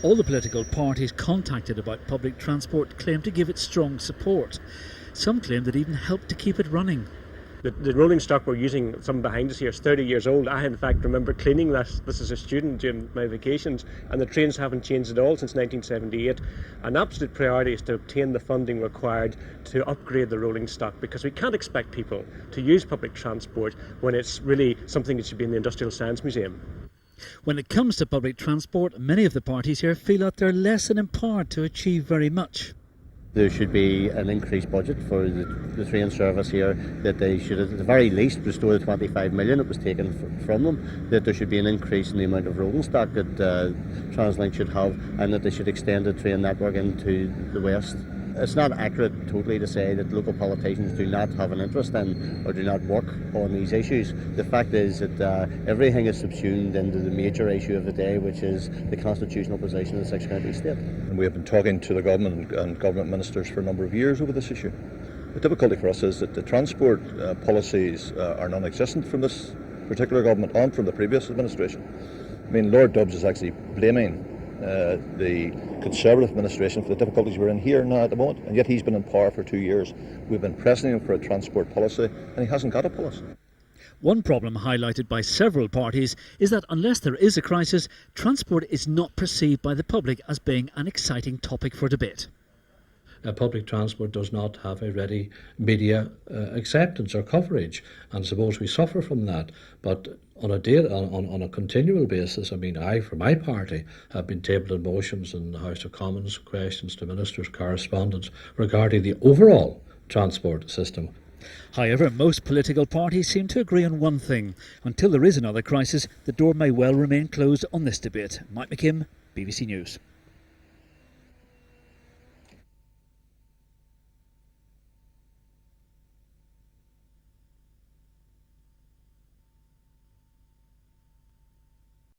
All the political parties contacted about public transport claim to give it strong support. Some claim that even helped to keep it running. The rolling stock we're using, some behind us here, is 30 years old. I in fact remember cleaning this as a student during my vacations, and the trains haven't changed at all since 1978. An absolute priority is to obtain the funding required to upgrade the rolling stock, because we can't expect people to use public transport when it's really something that should be in the Industrial Science Museum. When it comes to public transport, many of the parties here feel that they're less than empowered to achieve very much. There should be an increased budget for the train service here, that they should at the very least restore the 25 million that was taken from them, that there should be an increase in the amount of rolling stock that TransLink should have, and that they should extend the train network into the west. It's not accurate totally to say that local politicians do not have an interest in or do not work on these issues. The fact is that everything is subsumed into the major issue of the day, which is the constitutional position of the six-county state. And we have been talking to the government and government ministers for a number of years over this issue. The difficulty for us is that the transport policies are non-existent from this particular government and from the previous administration. I mean, Lord Dubs is actually blaming the Conservative administration for the difficulties we're in here now at the moment, and yet he's been in power for 2 years. We've been pressing him for a transport policy, and he hasn't got a policy. One problem highlighted by several parties is that unless there is a crisis, transport is not perceived by the public as being an exciting topic for debate. Public transport does not have a ready media acceptance or coverage, and suppose we suffer from that. But on a continual basis, I mean, I, for my party, have been tabling motions in the House of Commons, questions to ministers, correspondence regarding the overall transport system. However, most political parties seem to agree on one thing. Until there is another crisis, the door may well remain closed on this debate. Mike McKim, BBC News.